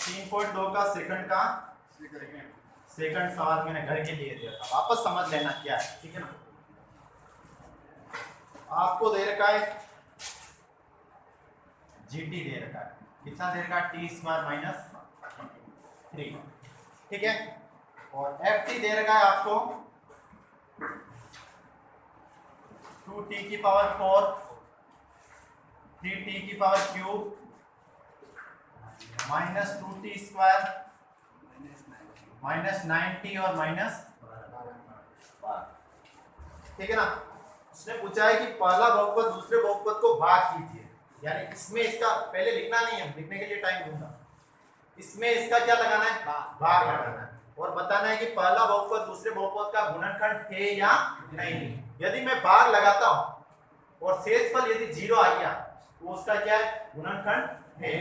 3.2 का सेकंड सवाल मैंने घर के लिए दिया था, वापस समझ लेना क्या है, ठीक है ना। आपको दे रखा है जीटी दे रखा है, कितना दे रखा है, टी स्क्वायर माइनस 3, ठीक है। और एफ टी दे रखा है आपको 2t की पावर 4, 3t की power cube minus 2t square minus 9t और माइनस, ठीक है ना। उसने पूछा है कि पहला बहुपद दूसरे बहुपद को भाग कीजिए, यानी इसमें इसका पहले लिखना नहीं है, लिखने के लिए टाइम दूंगा। इसमें इसका क्या लगाना है, भाग लगाना है, और बताना है कि पहला बहुपद दूसरे बहुपद का गुणनखंड है या नहीं। यदि मैं भाग लगाता हूं और शेषफल यदि 0 आ गया तो उसका क्या है, गुणनखंड है।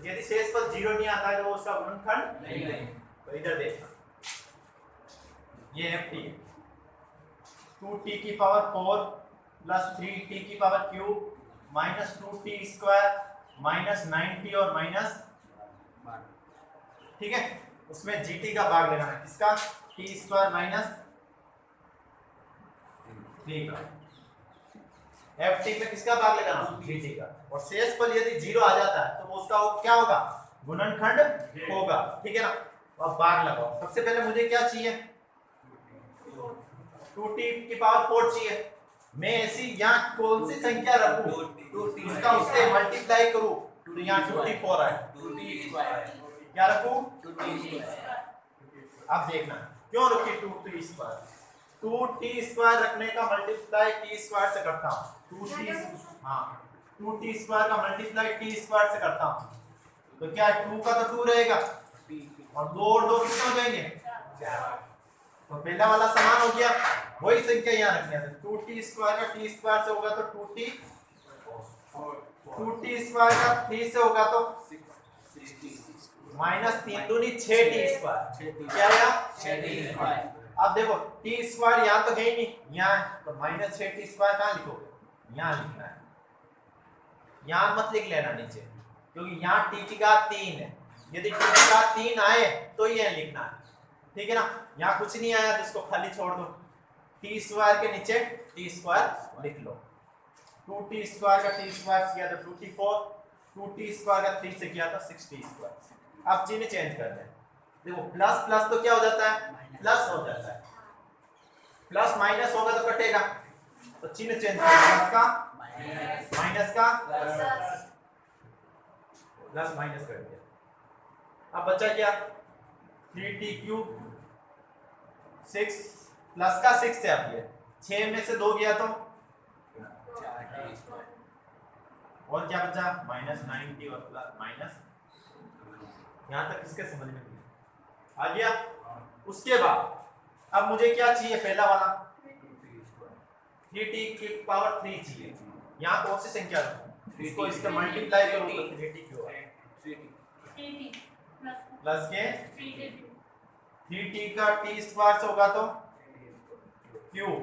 यदि शेषफल 0 नहीं आता है तो उसका गुणनखंड नहीं। तो इधर देखना, ये एफ टी है 2t की पावर 4 प्लस 3t की power cube minus 2t square minus 9t और माइनस, ठीक है। उसमें gt का भाग लगाना है, किसका, t स्क्वायर माइनस 3 का। ft पे किसका भाग लगाना, gt का। और शेषफल यदि 0 आ जाता है तो उसका क्या होगा, गुणनखंड होगा, ठीक है ना। अब भाग लगाओ। सबसे पहले मुझे क्या चाहिए, 2t की पावर 4 चाहिए। मैं ऐसी यहाँ कौन सी संख्या रखूं, इसका उससे मल्टीप्लाई करूं तो यहाँ 2t4 आए, 2t स्क्वायर क्या रखूं, 2t स्क्वायर। अब देखना क्यों रखी 2t स्क्वायर, 2t स्क्वायर रखने का मल्टीप्लाई t स्क्वायर से करता हूँ, 2t, हाँ 2t स्क्वायर का मल्टीप्लाई t स्क्वायर से करता हूँ, तो क्या है 2 का तो 2 रहेगा और 2 और 2 कितने हो जाएंगे, 4। तो पहला वाला समान हो गया, वही संख्या यहाँ रखनी है। 2t स्क्वायर का t स्क्वायर से होगा तो 2t, 2t स्क्वायर का 3 से होगा तो माइनस 3 दूनी 6t स्क्वायर, क्या आया 6t स्क्वायर। अब देखो t स्क्वायर यहाँ तो है ही नहीं, यहाँ है तो माइनस 6t स्क्वायर कहाँ लिखोगे, यहाँ लिखना है, यहाँ मत लिख लेना नीचे, क्योंकि यहाँ t की घात 3 है। यदि t की घात 3 आए तो ये लिखना है, ठीक है ना। यहाँ कुछ नहीं आया तो इसको खाली छोड़ दो, टी स्क्वायर के नीचे टी स्क्वायर लिख लो। 2t स्क्वायर का t स्क्वायर किया तो 2t4, 2t स्क्वायर का 3 से किया तो 6t स्क्वायर। अब चिन्ह चेंज कर दें, देखो प्लस प्लस तो क्या हो जाता है, प्लस हो जाता है, प्लस माइनस होगा तो कटेगा, तो चिन्ह चेंज कर, प्लस का माइनस का प्लस माइनस कर दिया। अब बचा क्या, 3t क्यूब 6 प्लस का 6 से आप 6 में से 2 गया तो 4t स्क्वायर और क्या बचा, माइनस 9t और प्लस माइनस, यहाँ तक किसके समझ में आ गया। उसके बाद अब मुझे क्या चाहिए, पहला वाला 3t की पावर 3 चाहिए। यहाँ कौन सी संख्या रखूं, इसको इससे मल्टीप्लाई करूं तो 3t क्यों है, प्लस के 3t का t स्क्वायर से होगा तो क्यूब,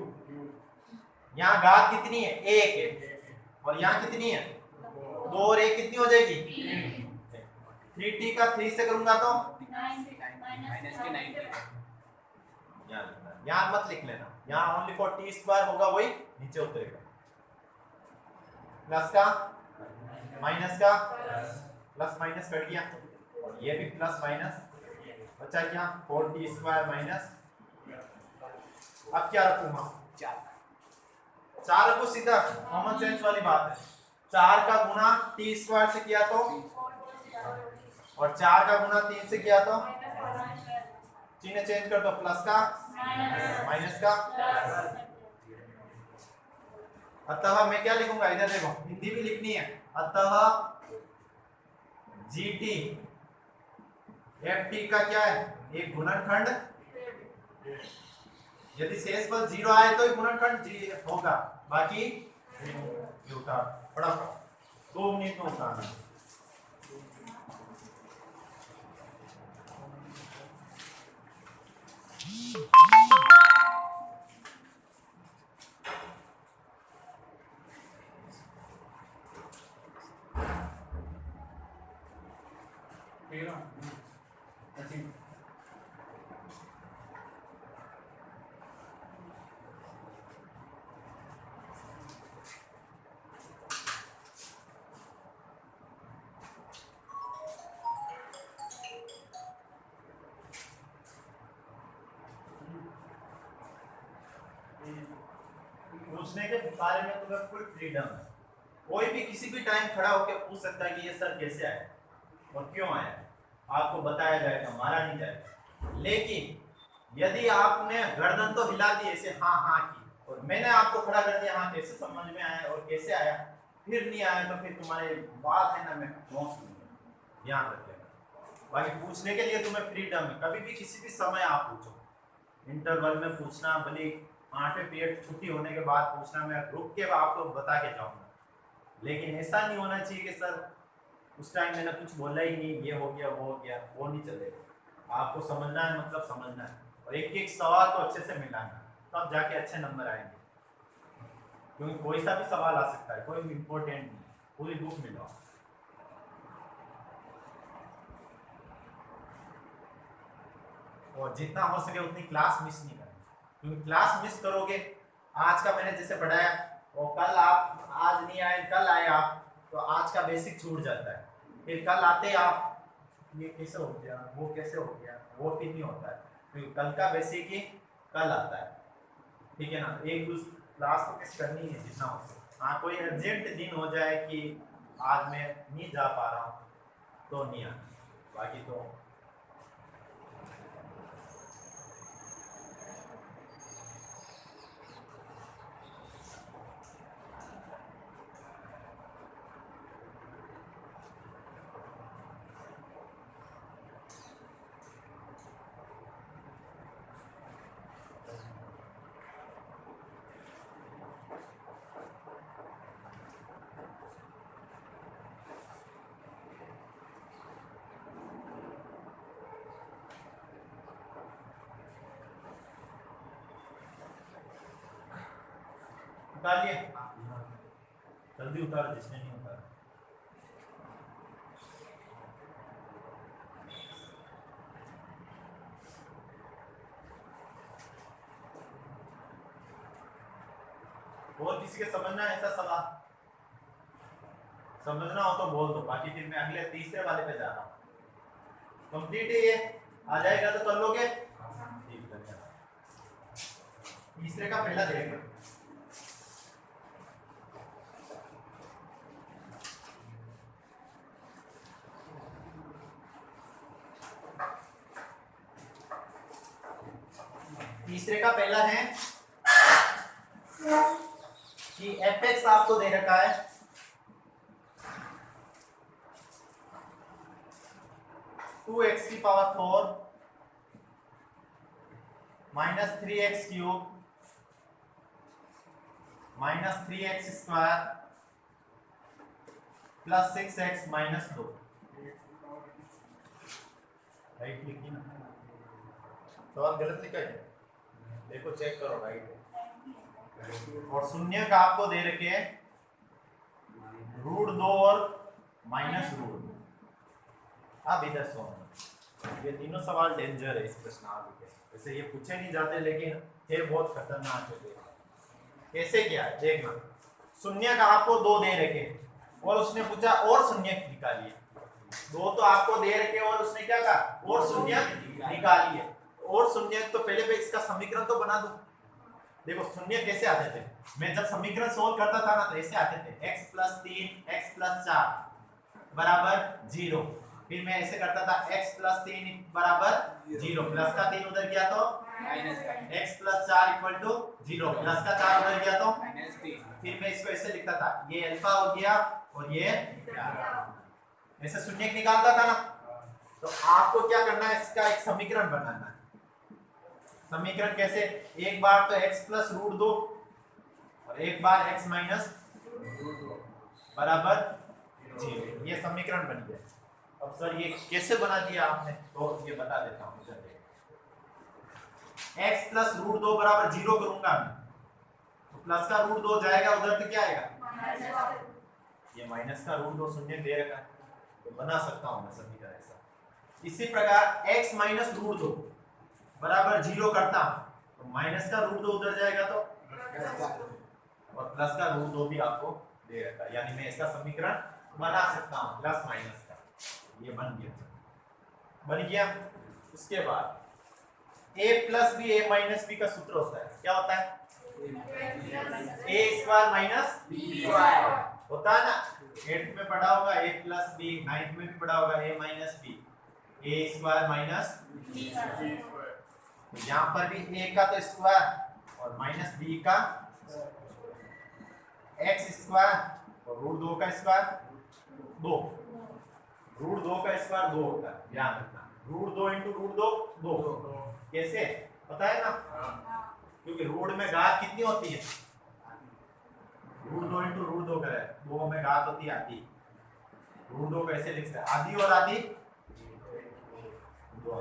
यहाँ घात कितनी है, 1 है, और यहाँ कितनी है 2 और 1 कितनी हो जाएगी, 3t का 3 से करूंगा तो माइनस के 9t। यहाँ मत लिख लेना, यहाँ ओनली फॉर t स्क्वायर होगा, वही नीचे उतरेगा, प्लस का माइनस का प्लस माइनस कर दिया, और ये भी प्लस माइनस, बचा क्या 4t स्क्वायर माइनस, अब क्या रखूंगा 4 को, सीधा कॉमन सेंस वाली बात है, 4 का गुना t स्क्वायर से किया तो, और 4 का गुना 3 से किया तो, चिन्ह चेंज कर दो, प्लस का माइनस का। अतः मैं क्या लिखूंगा, इधर देखो हिंदी भी लिखनी है, अतः gt ft का क्या है, एक गुणनखंड, यदि शेषफल 0 आए तो गुणनखंड होगा, बाकी झूठा। बड़ा 2 मिनट में उतारना। पूछने के बारे में तुम्हें फुल फ्रीडम है। कोई भी किसी भी टाइम खड़ा होकर पूछ सकता है कि ये सर कैसे आया और क्यों आया, आपको बताया जाएगा, मारा नहीं जाएगा। लेकिन यदि आपने गर्दन तो हिला दी ऐसे हाँ हाँ की, और मैंने आपको खड़ा कर दिया हाँ कैसे समझ में आया और कैसे आया, फिर नहीं आया तो फिर तुम्हारे बात है ना मैं पहुंच लूंगा, ध्यान रख लेना। बाकी पूछने के लिए तुम्हें फ्रीडम है, कभी भी किसी भी समय आप पूछो, इंटरवल में पूछना, भले 8वें पीरियड छुट्टी होने के बाद पूछना, मैं रुक के आपको बता के जाऊंगा। लेकिन ऐसा नहीं होना चाहिए कि सर उस टाइम मैंने कुछ बोला ही नहीं, ये हो गया वो हो गया, वो नहीं चलेगा। आपको समझना है, मतलब समझना है, और एक एक सवाल को अच्छे से मिलाना, तब जाके अच्छे नंबर आएंगे। क्योंकि कोई सा भी सवाल आ सकता है, कोई भी इंपॉर्टेंट नहीं, पूरी बुक मिलाओ। और जितना हो सके उतनी क्लास मिस नहीं करनी, क्योंकि क्लास मिस करोगे, आज का मैंने जैसे पढ़ाया और कल आप आज नहीं आए, कल आए आप, तो आज का बेसिक छूट जाता है। फिर कल आते आप ये कैसे हो गया, वो कैसे हो गया, वो फिर नहीं होता है, क्योंकि कल का बेसिक ही कल आता है। ठीक है ना, एक दूसरे क्लास तो मिस करनी है जितना हो सके। हाँ, कोई अर्जेंट दिन हो जाए कि आज मैं नहीं जा पा रहा हूँ तो नहीं आना, बाकी तो उतारिए, जल्दी उतारो जिसने नहीं उतारा। और किसी के समझना है ऐसा सवाल, समझना हो तो बोल दो, बाकी फिर मैं अगले तीसरे वाले पे जा रहा हूँ। कंप्लीट है ये, आ जाएगा तो कर लोगे? ठीक है, तीसरे का पहला देख लो। तीसरे का पहला है कि fx आपको दे रखा है टू एक्स की power 4 minus 3x cube minus 3x square plus 6x minus 2। Right लिखी ना, सवाल गलत लिखा है, देखो चेक करो राइट है। और शून्य का आपको दे रखे हैं √2 और -√2। अब इधर सुनो, ये तीनों सवाल डेंजर है इस प्रश्नावली के, वैसे ये पूछे नहीं जाते लेकिन ये बहुत खतरनाक है। कैसे क्या है देखना, शून्य का आपको 2 दे रखे और उसने पूछा और शून्य निकालिए। 2 तो आपको दे रखे और उसने क्या कहा और शून्य निकालिए। और शून्य तो पहले पे इसका समीकरण तो बना दो। देखो शून्य कैसे आते थे, मैं जब समीकरण सोल्व करता था ना तो ऐसे आते थे, x + 3 x + 4 बराबर 0। फिर मैं ऐसे करता था x + 3 बराबर 0, प्लस का 3 उधर गया तो माइनस का x + 4 = 0, प्लस का 4 उधर गया तो -3। फिर मैं इसको ऐसे लिखता था, ये अल्फा हो गया और ये ऐसे शून्य निकालता था ना। तो आपको क्या करना है, इसका एक समीकरण बनाना है। समीकरण कैसे, एक बार तो x + √2 और एक बार x - √2 बराबर 0, ये समीकरण बन गया। अब सर ये कैसे बना दिया आपने, तो ये बता देता हूँ। x + √2 बराबर 0 करूंगा मैं, तो प्लस का √2 जाएगा उधर तो क्या आएगा, ये माइनस का √2 शून्य दे रखा है, तो बना सकता हूँ मैं समीकरण ऐसा। इसी प्रकार x माइनस रूट 2 बराबर 0 करता हूं तो माइनस का रूट 2 उधर जाएगा तो और प्लस का रूट 2 भी आपको दे रहता है, यानी मैं इसका समीकरण बना सकता हूं प्लस माइनस का। ये बन गया। उसके बाद a plus B a minus B का सूत्र होता है, क्या होता है? a square minus b square होता है ना। 8th में पढ़ा होगा a प्लस बी, 9th में भी पढ़ा होगा a minus B, a square minus b square. तो यहाँ पर भी a का तो स्क्वायर और माइनस b का x स्क्वायर और रूट 2 का स्क्वायर 2, रूट 2 का स्क्वायर 2 होता है, ध्यान रखना। रूट 2 इंटू रूट 2 2, कैसे पता है ना? क्योंकि रूट में घात कितनी होती है? रूट 2 इंटू रूट 2 करे 2 में घात होती है आधी। रूट 2 कैसे लिख सकते हैं? आधी और आधी 2,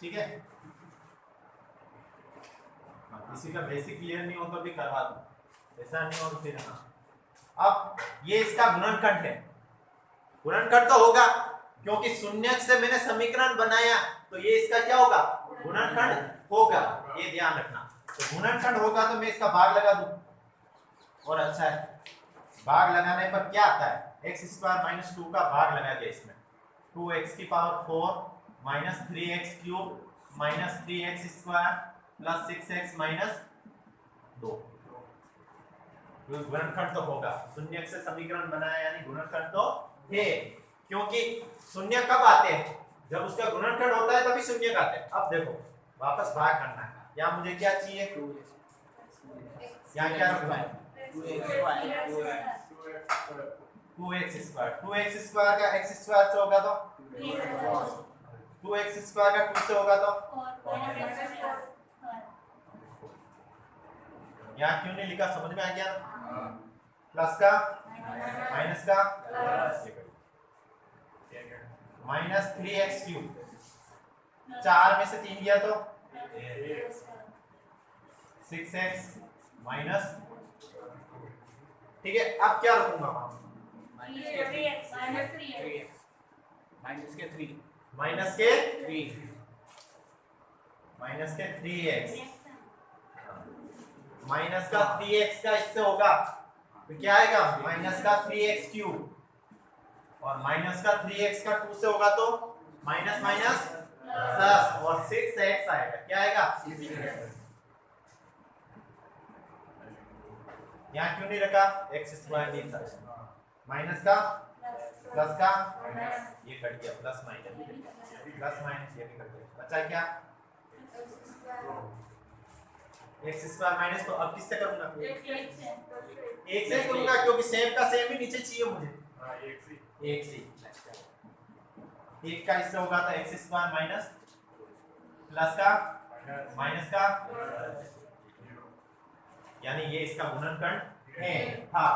ठीक है। किसी का बेसिक क्लियर नहीं हो तो भी करवा दो, ऐसा नहीं हो तो फिर हाँ। अब ये इसका गुणनखंड है, गुणनखंड तो होगा क्योंकि शून्यक से मैंने समीकरण बनाया, तो ये इसका क्या होगा? गुणनखंड होगा, ये ध्यान रखना। तो गुणनखंड होगा तो मैं इसका भाग लगा दूं और अच्छा है। भाग लगाने पर क्या आता है? x स्क्वायर माइनस 2 का भाग लगा दिया इसमें, 2x की power 4 minus 3x cube minus 3x square plus 6x minus 2। गुणनखंड तो होगा, शून्यक से समीकरण बनाया यानी गुणनखंड तो है। क्योंकि शून्य कब आते हैं? जब उसका गुणनखंड होता है तभी शून्य आते हैं। अब देखो वापस भाग करना है, यहाँ मुझे क्या चाहिए? यहाँ क्या रखना है? 2x स्क्वायर, 2x स्क्वायर का x स्क्वायर से होगा तो 2x स्क्वायर का 2 से होगा तो यहाँ क्यों नहीं लिखा? समझ में आ गया? प्लस का माइनस का माइनस 3x क्यूब, 4 में से 3 गया तो 6x माइनस, ठीक है। अब क्या रखूंगा? माइनस के 3 3x माइनस का 3x का इससे होगा तो क्या आएगा? माइनस का 3x क्यूब और माइनस का 3x का 2 से होगा तो माइनस माइनस प्लस और 6x आएगा, क्या आएगा? यहाँ क्यों नहीं रखा? x स्क्वायर नहीं था, माइनस का प्लस का ये कट गया, प्लस माइनस ये भी कट गया, बचा क्या? x square minus. तो अब किससे करूंगा? एक से करूंगा क्योंकि सेम का सेम ही नीचे चाहिए मुझे। एक से एक का इससे होगा तो x स्क्वायर माइनस प्लस का माइनस का, यानी ये इसका गुणनखंड है था।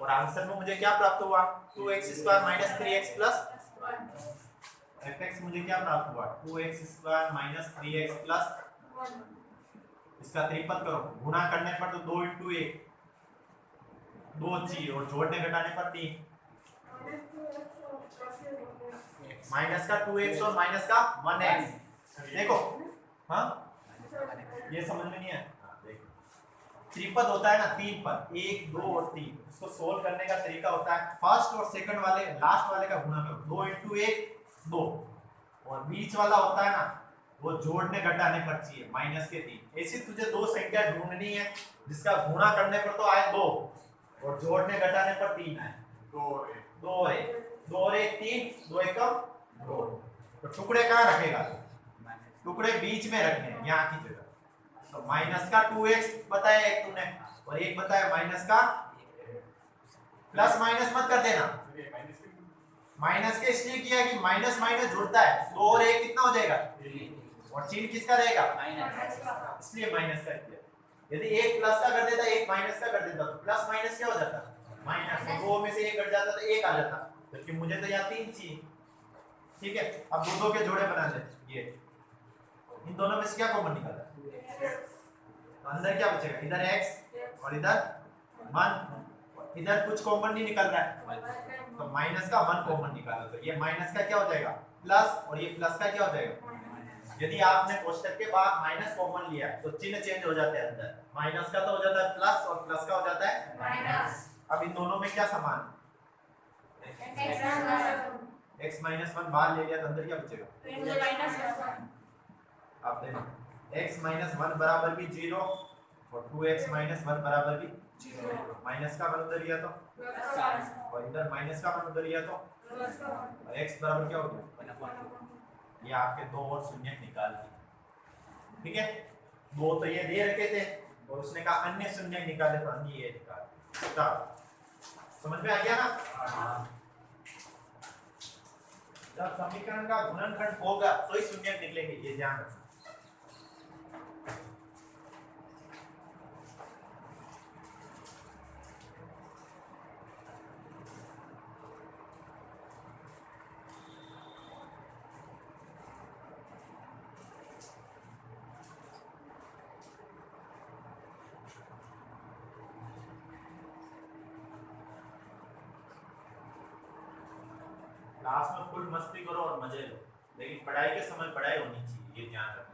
और आंसर में मुझे क्या प्राप्त हुआ? 2x square minus 3x plus fx मुझे क्या प्राप्त हुआ? 2x square minus 3x plus, इसका त्रिपद करो, गुणा करने पर तो 2 इंटू 1 2 चाहिए और जोड़ने घटाने पर 3, माइनस का 2x और माइनस का 1x। देखो हाँ ये समझ में नहीं है? देखो त्रिपद होता है ना, 3 पद, 1 2 और 3, इसको सोल्व करने का तरीका होता है फर्स्ट और सेकंड वाले लास्ट वाले का गुणा करो, 2 इंटू 1 2 और बीच वाला होता है ना वो जोड़ने घटाने पर चाहिए माइनस के 3। ऐसी तुझे दो संख्या ढूंढनी है जिसका गुणा करने पर तो आए 2 और जोड़ने घटाने पर 3 आए, 2 और 1 3 2 1 2। तो टुकड़े कहाँ रखेगा? टुकड़े बीच में रखने हैं, यहाँ की जगह। तो माइनस का 2x बताया एक तूने और एक बताया माइनस का, प्लस माइनस मत कर देना, माइनस के इसलिए किया कि माइनस माइनस जुड़ता है, 2 और 1 कितना हो जाएगा? और चिन्ह किसका रहेगा? इसलिए माइनस का किया। यदि एक प्लस का कर देता एक माइनस का कर देता तो प्लस माइनस क्या हो जाता? माइनस। 2 में से 1 कट जाता तो 1 आ जाता, क्योंकि मुझे तो यहाँ 3 चाहिए, ठीक है। अब दो के जोड़े बना लेते, ये इन दोनों में से क्या कॉमन निकल रहा है? तो अंदर क्या बचेगा? इधर x और इधर 1, इधर कुछ कॉमन नहीं निकल रहा है तो माइनस का 1 कॉमन निकालो तो ये माइनस का क्या हो जाएगा प्लस और ये प्लस का क्या हो जाएगा। यदि आपने कोष्टक के बाद माइनस कॉमन लिया तो चिन्ह चेंज हो जाते हैं अंदर, माइनस का तो हो जाता है प्लस और प्लस का हो जाता है माइनस। अब इन दोनों में क्या समान x माइनस 1 बाहर ले लिया तो अंदर क्या बचेगा। अब देखो x माइनस 1 बराबर भी 0 और 2x माइनस 1 बराबर भी 0, माइनस का मान उधर लिया तो और इधर माइनस का मान उधर लिया तो और x बराबर क्या हो गया, ये आपके दो और शून्य निकाल दिए। ठीक है, दो तो ये दे रखे थे और उसने कहा अन्य शून्य निकाले तो अन्य ये निकाल। समझ में आ गया ना। जब समीकरण का गुणनखंड होगा तो ही शून्य निकलेंगे, ये ध्यान रखना। क्लास में फुल मस्ती करो और मजे लो, लेकिन पढ़ाई के समय पढ़ाई होनी चाहिए, ये ध्यान रखना।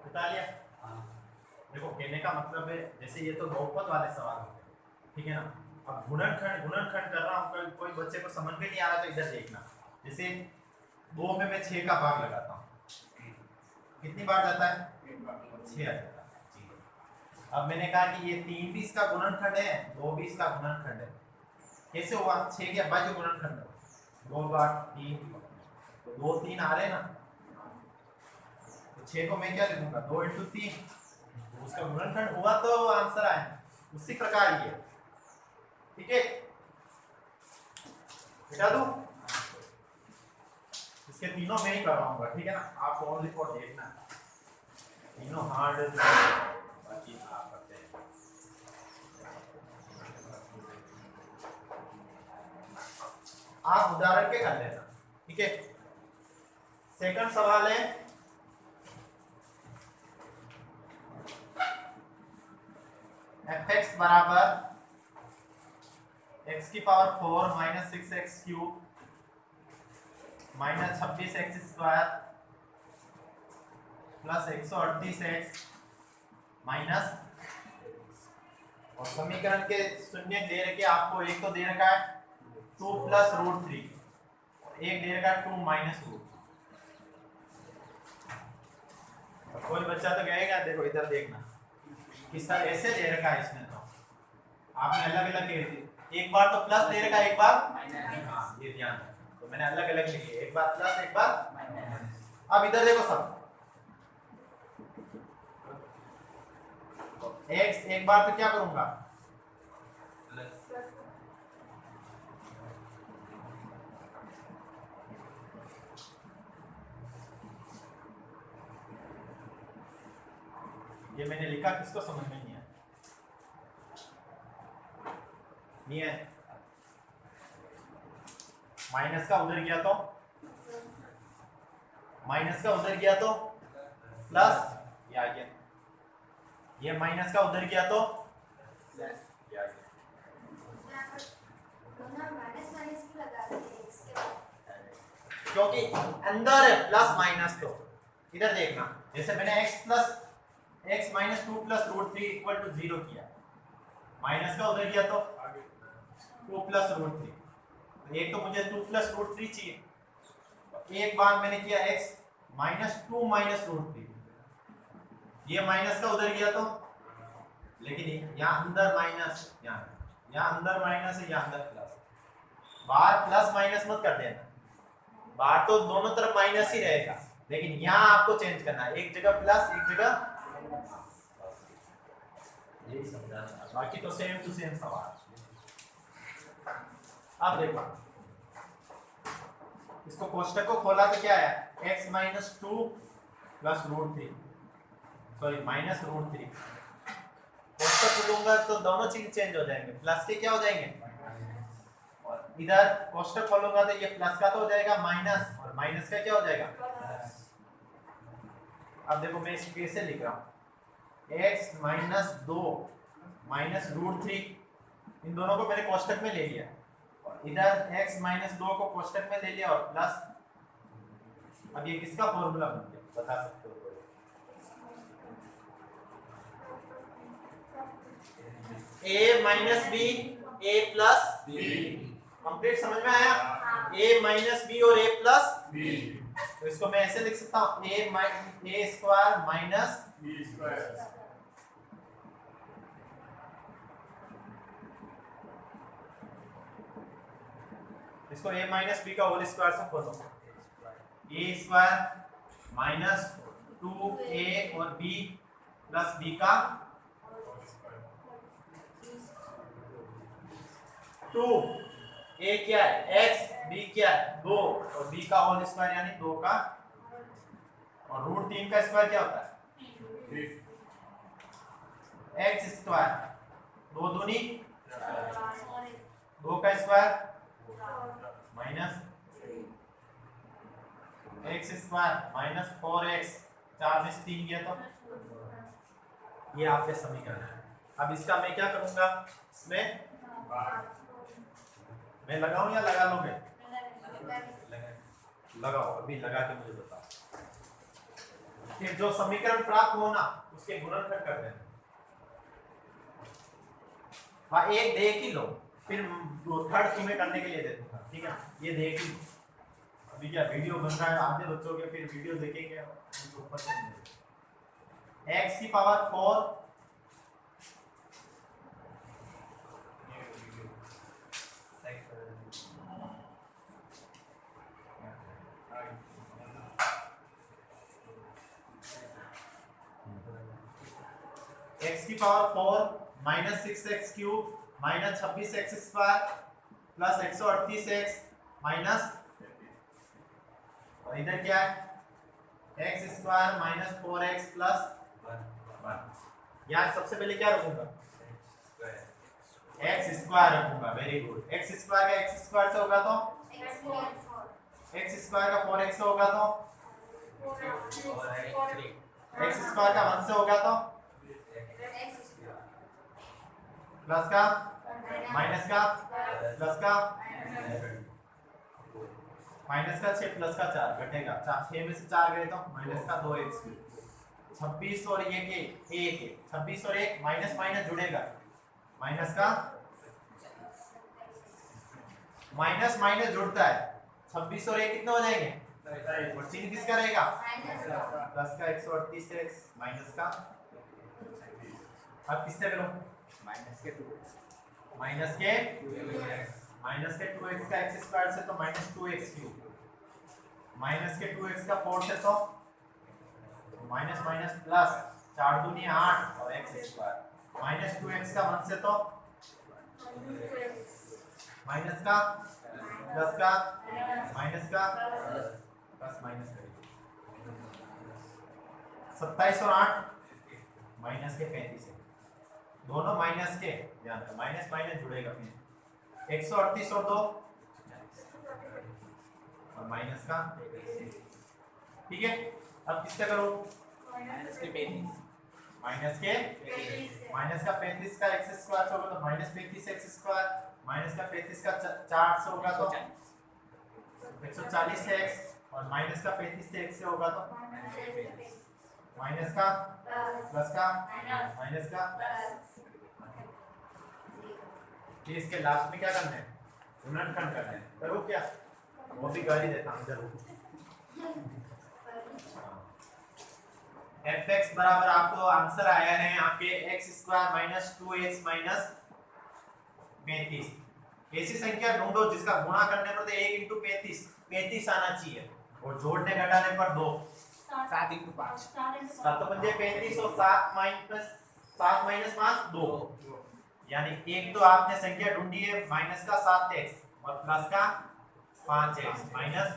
बता लिया। देखो कहने का मतलब है जैसे ये तो बहुपद वाले सवाल होते हैं, ठीक है ना। अब गुणनखंड कर रहा हूँ, कोई बच्चे को समझ में नहीं आ रहा तो इधर देखना। जैसे 2 में मैं 6 का भाग लगाता हूँ, कितनी बार जाता है 6 आ जाता है। अब मैंने कहा कि ये 3 भी इसका गुणनखंड है, 2 भी इसका गुणनखंड है। कैसे हुआ, 6 के बाजू गुणनखंड 2 बार 3, तो 2 3 आ रहे ना, तो 6 को मैं क्या लिखूंगा 2 × 3, उसका गुणनखंड हुआ तो आंसर आए। उसी प्रकार ये, ठीक है, मिटा दूं, इसके तीनों में ही करवाऊंगा, ठीक है ना। आप ओनली फॉर देखना, तीनों हार्ड बाकी आप करते हैं। आप उदाहरण के कर लेना, ठीक है। सेकंड सवाल है fx बराबर x की power 4 minus 6x cube minus 26x square plus 138x minus, और समीकरण के शून्य दे रखे आपको, एक तो दे रखा है 2 प्लस रूट 3, एक दे रखा है 2 माइनस रूट। कोई बच्चा तो कहेगा, देखो इधर देखना किस तरह ऐसे दे रखा है इसने, तो आपने अलग अलग लिख दी, एक बार तो प्लस दे रखा है, एक बार हाँ ये ध्यान है, तो मैंने अलग अलग लिखे, एक बार प्लस एक बार माइनस। अब इधर देखो सब, x एक बार तो क्या करूंगा ये मैंने लिखा, किसको समझ में नहीं है माइनस का उधर गया तो माइनस का उधर गया तो प्लस, ये आ गया, ये माइनस का उधर गया तो प्लस, ये आ गया। क्योंकि अंदर है प्लस माइनस, तो इधर देखना, जैसे मैंने x minus 2 plus root 3 equal to 0 किया, माइनस का उधर गया तो 2 प्लस रूट 3, एक तो मुझे 2 प्लस रूट 3 चाहिए, एक बार मैंने किया x माइनस 2 माइनस रूट 3, ये माइनस का उधर गया तो, लेकिन यहाँ अंदर माइनस, यहाँ अंदर माइनस है, यहाँ अंदर प्लस, बाहर प्लस माइनस मत कर देना, बाहर तो दोनों तरफ माइनस ही रहेगा, लेकिन यहाँ आपको चेंज करना है, एक जगह प्लस एक जगह, यही समझाना, बाकी तो सेम टू सेम सवाल। अब देखो इसको कोष्टक को खोला तो क्या है, x minus 2 plus root 3, sorry minus root 3, कोष्टक खोलूंगा तो दोनों चीज चेंज हो जाएंगे, प्लस के क्या हो जाएंगे, और इधर कोष्टक खोलूंगा तो ये प्लस का तो हो जाएगा माइनस, और माइनस का क्या हो जाएगा प्लस। अब देखो मैं इसको कैसे लिख रहा हूँ, x माइनस 2 माइनस रूट 3, इन दोनों को मैंने कोष्टक में ले लिया, और इधर x माइनस 2 को कोष्टक में ले लिया और प्लस, अब ये किसका फॉर्मूला बन गया बता सकते हो, a minus b a plus b, complete समझ में आया, a माइनस b और a प्लस b, तो इसको मैं ऐसे लिख सकता हूँ a square minus b square, इसको a माइनस b का होल स्क्वायर से खोलो, a स्क्वायर माइनस 2a और b प्लस b का 2, a क्या है x, b क्या है 2 और b का होल स्क्वायर यानी 2 का, और रूट 3 का स्क्वायर क्या होता है x स्क्वायर, 2 दूनी 2 का square minus x square minus 4x, 4 में से 3 गया तो ये आपके समीकरण है। अब इसका मैं क्या करूंगा, इसमें मैं लगाऊं या लगा लोगे, लगाओ, अभी लगा के मुझे बताओ, फिर जो समीकरण प्राप्त हो ना उसके गुणनखंड कर देना, हाँ एक देख ही लो, फिर थर्ड तुम्हें करने के लिए दे दूंगा, ठीक है, ये देख ही लो, अभी क्या वीडियो बन रहा है, आधे बच्चों के फिर वीडियो देखेंगे ऊपर से x की पावर 4 x की power 4 minus 6x cube minus 26x square plus 138x minus, और इधर क्या है x square minus 4x plus 1, यहाँ सबसे पहले क्या रखूंगा x स्क्वायर रखूंगा, वेरी गुड, x स्क्वायर का x स्क्वायर से होगा तो x स्क्वायर का 4x से होगा तो एक्स स्क्वायर का 1 से होगा तो प्लस का माइनस का प्लस का माइनस का 6 प्लस का 4 घटेगा 6 में से 4 गए तो माइनस का 2x 26 और ये के 1 है 26 और 1 माइनस माइनस जुड़ेगा माइनस का माइनस माइनस जुड़ता है 26 और 1 कितने हो जाएंगे और चिन्ह किसका रहेगा प्लस का 138x माइनस का अब किससे करो माइनस के 2 माइनस के 2x का x स्क्वायर से तो माइनस 2x क्यूब माइनस के 2x का 4 से तो माइनस माइनस प्लस 4 दूनी 8 और x स्क्वायर माइनस 2x का 1 से तो माइनस का प्लस का माइनस का प्लस माइनस करेंगे 27 और 8 माइनस के 35 है दोनों माइनस के ध्यान रखो माइनस माइनस जुड़ेगा फिर 138 और 2 और माइनस का ठीक है अब किससे करो माइनस के 35 माइनस का 35 का x स्क्वायर से होगा तो माइनस 35 x स्क्वायर माइनस का 35 का 4 से होगा तो 140 x और माइनस का 35 से x से होगा तो माइनस का प्लस का माइनस का फिर इसके लास्ट में क्या करना है गुणनखंड करना है करो क्या वो भी कर ही देता हूं जरूर fx बराबर आपको आंसर आया है यहाँ पे x square minus 2x minus 35 ऐसी संख्या ढूंढो जिसका गुणा करने पर तो 1 इंटू 35 आना चाहिए और जोड़ने घटाने पर 2 7 into 5 7 तो बन जाए 35 और 7 माइनस 5 2 यानी एक तो आपने संख्या ढूंढी है माइनस का 7x और प्लस का 5x माइनस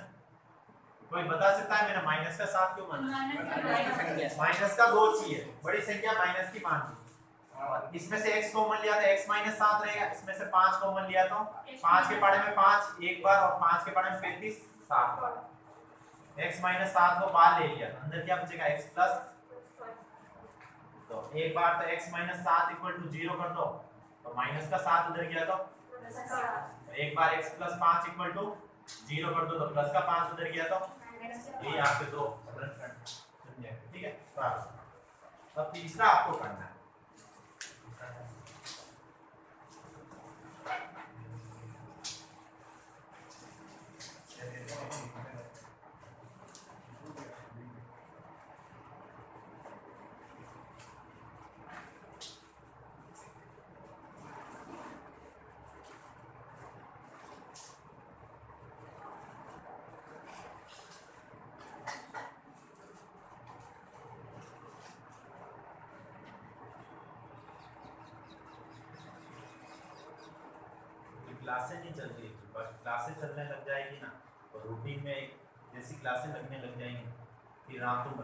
कोई बता सकता है मैंने माइनस का 7 क्यों माना माइनस का 2 चाहिए बड़ी संख्या माइनस की 5 इसमें से x कॉमन लिया तो x माइनस 7 रहेगा इसमें से 5 कॉमन लिया तो 5 के पाड़े में 5 एक बार और 5 के पाड़े में 35 7 बार x माइनस 7 को बाहर ले लिया अंदर क्या बचेगा x प्लस तो एक बार तो x माइनस 7 इक्वल टू 0 कर दो तो माइनस का 7 उधर गया तो एक बार x प्लस 5 इक्वल टू 0 कर दो तो प्लस का 5 उधर गया तो ये आपके दो समझे ठीक है अब तीसरा आपको करना है क्लासें नहीं चल रही बस क्लासें चलने लग जाएगी ना तो रूटीन में एक जैसी क्लासें लगने लग जाएंगी फिर आप तुम